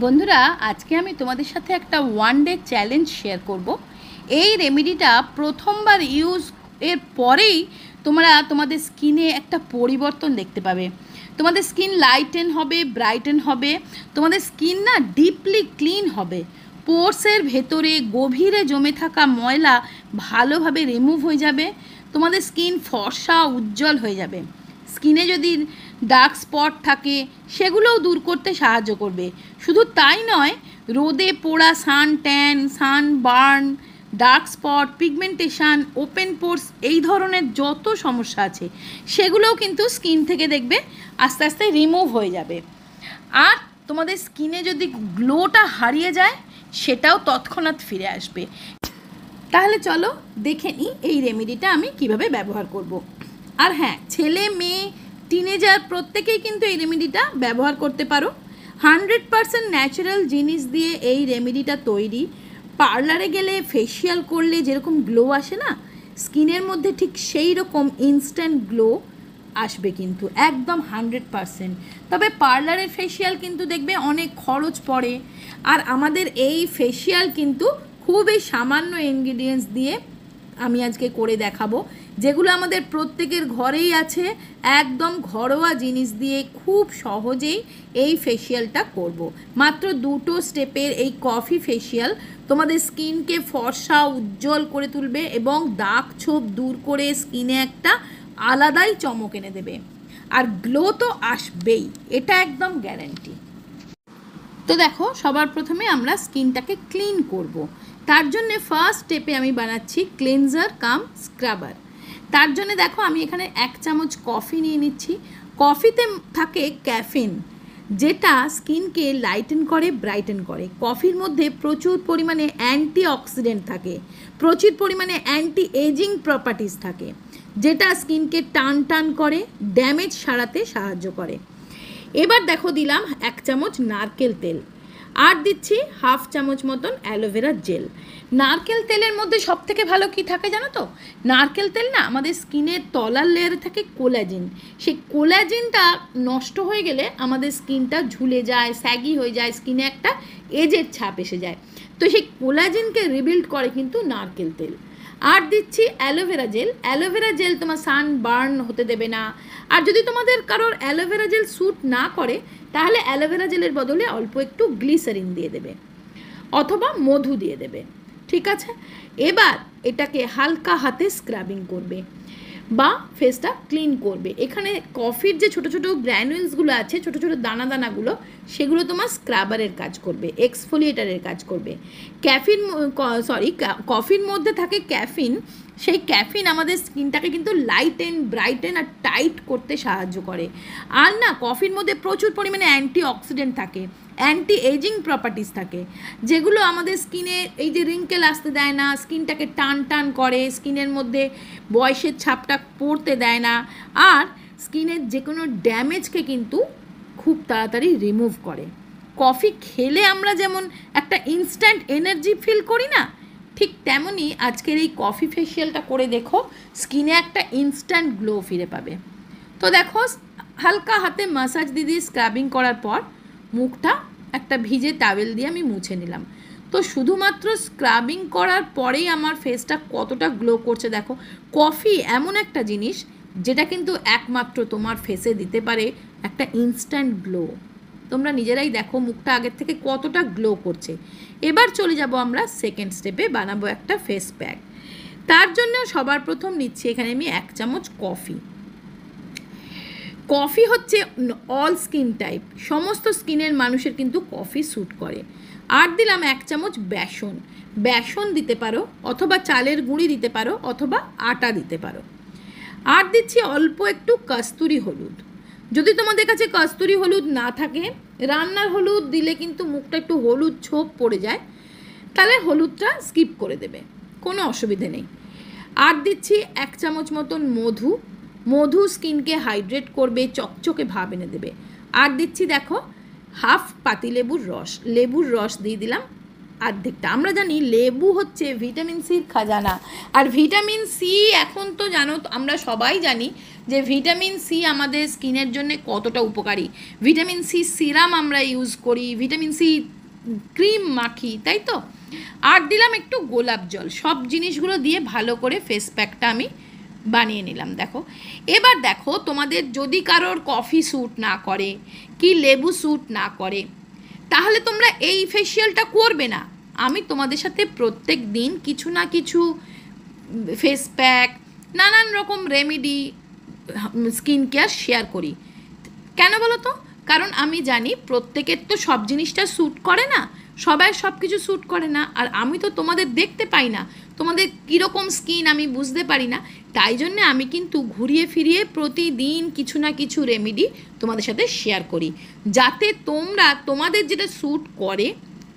বন্ধুরা, আজকে আমি তোমাদের সাথে একটা ওয়ান ডে চ্যালেঞ্জ শেয়ার করব। এই রেমেডিটা প্রথমবার ইউজ এর পরেই তোমরা তোমাদের স্কিনে একটা পরিবর্তন দেখতে পাবে। তোমাদের স্কিন লাইটেন হবে, ব্রাইটেন হবে, তোমাদের স্কিন না ডিপলি ক্লিন হবে। পোর্সের ভেতরে গভীরে জমে থাকা ময়লা ভালোভাবে রিমুভ হয়ে যাবে, তোমাদের স্কিন ফর্সা উজ্জ্বল হয়ে যাবে। স্কিনে যদি ডার্ক স্পট থাকে সেগুলোও দূর করতে সাহায্য করবে। শুধু তাই নয়, রোদে পোড়া suntan, sunburn, dark spot, pigmentation, open pores, এই ধরনের যত সমস্যা আছে সেগুলোও কিন্তু স্কিন থেকে দেখবে আস্তে আস্তে রিমুভ হয়ে যাবে। আর তোমাদের স্কিনে যদি গ্লোটা হারিয়ে যায় সেটাও তৎক্ষণাৎ ফিরে আসবে। তাহলে চলো দেখে নিই এই রেমেডিটা আমি কিভাবে ব্যবহার করব। আর হ্যাঁ, ছেলে মেয়ে টিনেজার প্রত্যেকেই কিন্তু এই রেমেডিটা ব্যবহার করতে পারো। 100% ন্যাচারাল জিনিস দিয়ে এই রেমেডিটা তৈরি। পার্লারে গেলে ফেসিয়াল করলে যেরকম গ্লো আসে না, স্কিনের মধ্যে ঠিক সেই রকম ইনস্ট্যান্ট গ্লো আসবে কিন্তু একদম 100%। তবে পার্লারের ফেসিয়াল কিন্তু দেখবে অনেক খরচ পড়ে, আর আমাদের এই ফেসিয়াল কিন্তু খুবই সামান্য ইনগ্রিডিয়েন্টস দিয়ে আমি আজকে করে দেখাবো, যেগুলো আমাদের প্রত্যেকের ঘরেই আছে। একদম ঘরোয়া জিনিস দিয়ে খুব সহজেই এই ফেসিয়ালটা করব। মাত্র 2টো স্টেপের এই কফি ফেসিয়াল তোমাদের স্কিনকে ফর্সা উজ্জ্বল করে তুলবে এবং দাগ ছোপ দূর করে স্কিনে একটা আলাদাই চমক এনে দেবে। আর গ্লো তো আসবেই, এটা একদম গ্যারান্টি। তো দেখো, সবার প্রথমে আমরা স্কিনটাকে ক্লিন করব। তার জন্যে ফার্স্ট স্টেপে আমি বানাচ্ছি ক্লিনজার কাম স্ক্রাবার। তার জন্য দেখো, আমি এখানে 1 চামচ কফি নিয়ে নিচ্ছি। কফিতে থাকে ক্যাফিন, যেটা স্কিনকে লাইটেন করে, ব্রাইটেন করে। কফির মধ্যে প্রচুর পরিমাণে অ্যান্টি অক্সিডেন্ট থাকে, প্রচুর পরিমাণে অ্যান্টি এজিং প্রপার্টিস থাকে, যেটা স্কিনকে টান টান করে, ড্যামেজ সারাতে সাহায্য করে। এবার দেখো, দিলাম 1 চামচ নারকেল তেল, আর দিচ্ছি 1/2 চামচ মতন অ্যালোভেরা জেল। নারকেল তেলের মধ্যে সবথেকে ভালো কি থাকে জানো তো? নারকেল তেল না আমাদের স্কিনের তলার লেয়ারে থাকে কোলাজিন। সেই কোলাজিনটা নষ্ট হয়ে গেলে আমাদের স্কিনটা ঝুলে যায়, স্যাগি হয়ে যায়, স্কিনে একটা এজের ছাপ এসে যায়। তো সেই কোলাজিনকে রিবিল্ড করে কিন্তু নারকেল তেল। আর দিচ্ছি অ্যালোভেরা জেল। অ্যালোভেরা জেল তোমার সান বার্ন হতে দেবে না। আর যদি তোমাদের কারোর অ্যালোভেরা জেল স্যুট না করে, তাহলে অ্যালোভেরা জেলের বদলে অল্প একটু গ্লিসারিন দিয়ে দেবে অথবা মধু দিয়ে দেবে। ঠিক আছে, এবার এটাকে হালকা হাতে স্ক্রাবিং করবে বা ফেসটা ক্লিন করবে। এখানে কফির যে ছোটো ছোটো গ্র্যানুলসগুলো আছে, ছোটো ছোটো দানা দানাগুলো, সেগুলো তোমার স্ক্রাবারের কাজ করবে, এক্সফোলিয়েটারের কাজ করবে। কফির মধ্যে থাকে ক্যাফিন। সেই ক্যাফিন আমাদের স্কিনটাকে কিন্তু লাইটেন, ব্রাইটেন আর টাইট করতে সাহায্য করে। আর না, কফির মধ্যে প্রচুর পরিমাণে অ্যান্টি অক্সিডেন্ট থাকে, অ্যান্টি এজিং প্রপার্টিস থাকে, যেগুলো আমাদের স্কিনে এই যে রিঙ্কেল আসতে দেয় না, স্কিনটাকে টান টান করে, স্কিনের মধ্যে বয়সের ছাপটা পড়তে দেয় না, আর স্কিনের যে কোনো ড্যামেজকে কিন্তু খুব তাড়াতাড়ি রিমুভ করে। কফি খেলে আমরা যেমন একটা ইনস্ট্যান্ট এনার্জি ফিল করি না, ঠিক তেমনই আজকের এই কফি ফেসিয়ালটা করে দেখো, স্কিনে একটা ইনস্ট্যান্ট গ্লো ফিরে পাবে। তো দেখো, হালকা হাতে মাসাজ দিয়ে স্ক্রাবিং করার পর মুখটা একটা ভিজে টাওয়েল দিয়ে আমি মুছে নিলাম। তো শুধুমাত্র স্ক্রাবিং করার পরেই আমার ফেসটা কতটা গ্লো করছে দেখো। কফি এমন একটা জিনিস যেটা কিন্তু একমাত্র তোমার ফেসে দিতে পারে একটা ইনস্ট্যান্ট গ্লো। তোমরা নিজেরাই দেখো মুখটা আগের থেকে কতটা গ্লো করছে। এবার চলে যাব আমরা সেকেন্ড স্টেপে, বানাবো একটা ফেস প্যাক। তার জন্য সবার প্রথম নিচ্ছি এখানে আমি 1 চামচ কফি। কফি হচ্ছে অল স্কিন টাইপ, সমস্ত স্কিনের মানুষের কিন্তু কফি স্যুট করে। আর দিলাম 1 চামচ বেসন। বেসন দিতে পারো, অথবা চালের গুঁড়ি দিতে পারো, অথবা আটা দিতে পারো। আর দিচ্ছি অল্প একটু কস্তুরি হলুদ। যদি তোমাদের কাছে কস্তুরি হলুদ না থাকে, রান্নার হলুদ দিলে কিন্তু মুখটা একটু হলুদ ছোপ পড়ে যায়, তাহলে হলুদটা স্কিপ করে দেবে, কোনো অসুবিধে নেই। আর দিচ্ছি 1 চামচ মতন মধু। মধু স্কিনকে হাইড্রেট করবে, চকচকে ভাব এনে দেবে। আর দিচ্ছি দেখো 1/2 পাতিলেবুর রস। লেবুর রস দিয়ে দিলাম অর্ধেকটা। আমরা জানি লেবু হচ্ছে ভিটামিন সির খাজানা, আর ভিটামিন সি এখন তো জানো, আমরা সবাই জানি যে ভিটামিন সি আমাদের স্কিনের জন্য কতটা উপকারী। ভিটামিন সি সিরাম আমরা ইউজ করি, ভিটামিন সি ক্রিম মাখি, তাই তো। আর দিলাম একটু গোলাপ জল, সব জিনিসগুলো দিয়ে ভালো করে ফেস প্যাকটা আমি বানিয়ে নিলাম। দেখো, এবার দেখো তোমাদের যদি কারোর কফি স্যুট না করে কি লেবু স্যুট না করে, তাহলে তোমরা এই ফেসিয়ালটা করবে না। আমি তোমাদের সাথে প্রত্যেক দিন কিছু না কিছু ফেস প্যাক, নানান রকম রেমেডি, স্কিন কেয়ার শেয়ার করি। কেন বলো তো? কারণ আমি জানি প্রত্যেকের তো সব জিনিসটা স্যুট করে না, সবাই সব কিছু স্যুট করে না, আর আমি তো তোমাদের দেখতে পাই না, তোমাদের কীরকম স্কিন আমি বুঝতে পারি না। তাই জন্য আমি কিন্তু ঘুরিয়ে ফিরিয়ে প্রতিদিন কিছু না কিছু রেমেডি তোমাদের সাথে শেয়ার করি, যাতে তোমরা তোমাদের যেটা স্যুট করে,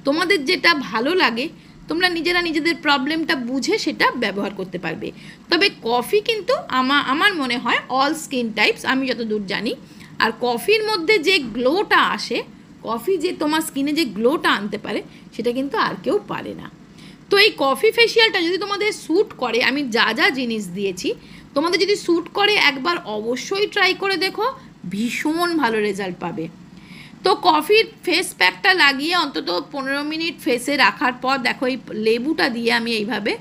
তোমাদের যেটা ভালো লাগে, তোমরা নিজেরা নিজেদের প্রবলেমটা বুঝে সেটা ব্যবহার করতে পারবে। তবে কফি কিন্তু আমার মনে হয় অল স্কিন টাইপস, আমি যতদূর জানি। আর কফির মধ্যে যে গ্লোটা আসে, কফি যে তোমার স্কিনে যে গ্লোটা আনতে পারে, সেটা কিন্তু আর কেউ পারে না। তো এই কফি ফেসিয়ালটা যদি তোমাদের স্যুট করে, আমি যা যা জিনিস দিয়েছি, তোমাদের যদি স্যুট করে একবার অবশ্যই ট্রাই করে দেখো, ভীষণ ভালো রেজাল্ট পাবে। তো কফির ফেস প্যাকটা লাগিয়ে অন্তত 15 মিনিট ফেসে রাখার পর দেখো এই লেবুটা দিয়ে আমি এইভাবে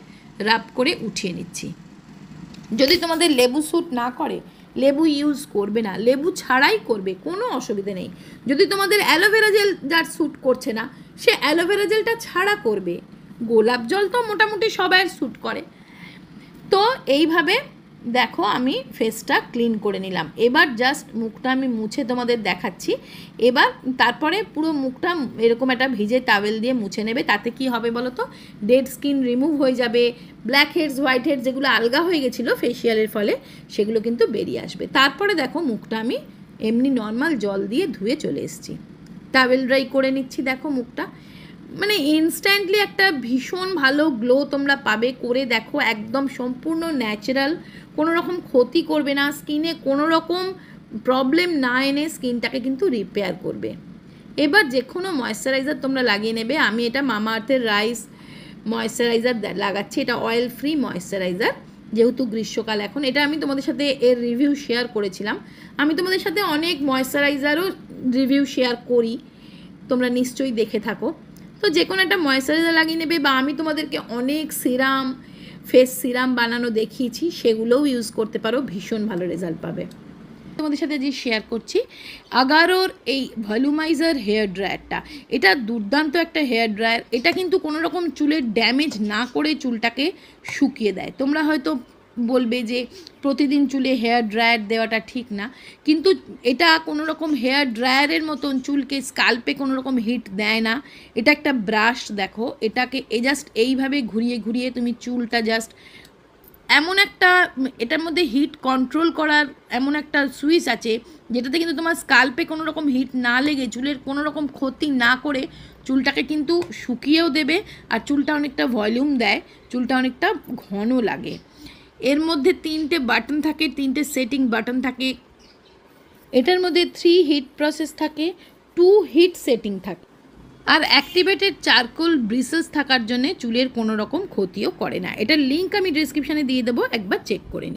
রাব করে উঠিয়ে নিচ্ছি। যদি তোমাদের লেবু স্যুট না করে, লেবু ইউজ করবে না, লেবু ছাড়াই করবে, কোনো অসুবিধে নেই। যদি তোমাদের অ্যালোভেরা জেল যার স্যুট করছে না, সে অ্যালোভেরা জেলটা ছাড়া করবে। গোলাপ জল তো মোটামুটি সবাই স্যুট করে। তো এইভাবে দেখো আমি ফেসটা ক্লিন করে নিলাম। এবার জাস্ট মুখটা আমি মুছে তোমাদের দেখাচ্ছি। এবার তারপরে পুরো মুখটা এরকম একটা ভিজে টাওয়েল দিয়ে মুছে নেবে। তাতে কি হবে বলো তো? ডেড স্কিন রিমুভ হয়ে যাবে, ব্ল্যাক হেডস হোয়াইট হেডস যেগুলো আলগা হয়ে গেছিলো ফেসিয়ালের ফলে, সেগুলো কিন্তু বেরিয়ে আসবে। তারপরে দেখো মুখটা আমি এমনি নর্মাল জল দিয়ে ধুয়ে চলে এসেছি, টাওয়েল ড্রাই করে নিচ্ছি। দেখো মুখটা মানে ইনস্ট্যান্টলি একটা ভীষণ ভালো গ্লো তোমরা পাবে। করে দেখো, একদম সম্পূর্ণ ন্যাচারাল, কোনো রকম ক্ষতি করবে না, স্কিনে কোনো রকম প্রবলেম না এনে স্কিনটাকে কিন্তু রিপেয়ার করবে। এবার যে কোনো ময়েশ্চারাইজার তোমরা লাগিয়ে নেবে। আমি এটা মামা আর্থের রাইস ময়েশ্চারাইজার লাগাচ্ছি, এটা অয়েল ফ্রি ময়েশ্চারাইজার, যেহেতু গ্রীষ্মকাল এখন। এটা আমি তোমাদের সাথে এর রিভিউ শেয়ার করেছিলাম। আমি তোমাদের সাথে অনেক ময়েশ্চারাইজারও রিভিউ শেয়ার করি, তোমরা নিশ্চয়ই দেখে থাকো। তো যে কোনো একটা ময়েশ্চারাইজার লাগিয়ে নেবে, বা আমি তোমাদেরকে অনেক সিরাম, ফেস সিরাম বানানো দেখিয়েছি, সেগুলোও ইউজ করতে পারো, ভীষণ ভালো রেজাল্ট পাবে। তোমাদের সাথে যে শেয়ার করছি আগারোর এই ভলিউমাইজার হেয়ার ড্রায়ারটা, এটা দুর্দান্ত একটা হেয়ার ড্রায়ার। এটা কিন্তু কোনো রকম চুলের ড্যামেজ না করে চুলটাকে শুকিয়ে দেয়। তোমরা হয়তো বলবে যে প্রতিদিন চুলে হেয়ার ড্রায়ার দেওয়াটা ঠিক না, কিন্তু এটা কোনো রকম হেয়ার ড্রায়ারের মতন চুলকে স্কাল্পে কোনো রকম হিট দেয় না। এটা একটা ব্রাশ, দেখো এটাকে জাস্ট এইভাবে ঘুরিয়ে ঘুরিয়ে তুমি চুলটা জাস্ট এমন একটা, এটার মধ্যে হিট কন্ট্রোল করার এমন একটা সুইচ আছে, যেটাতে কিন্তু তোমার স্কাল্পে কোনো রকম হিট না লেগে, চুলের কোনো রকম ক্ষতি না করে চুলটাকে কিন্তু শুকিয়েও দেবে, আর চুলটা অনেকটা ভলিউম দেয়, চুলটা অনেকটা ঘন লাগে। এর মধ্যে 3টে বাটন থাকে, 3টে সেটিং বাটন থাকে। এটার মধ্যে 3 হিট প্রসেস থাকে, 2 হিট সেটিং থাকে, আর অ্যাক্টিভেটেড চারকোল ব্রিসেস থাকার জন্য চুলের কোনো রকম ক্ষতিও করে না। এটার লিঙ্ক আমি ডিসক্রিপশানে দিয়ে দেবো, একবার চেক করে নিন।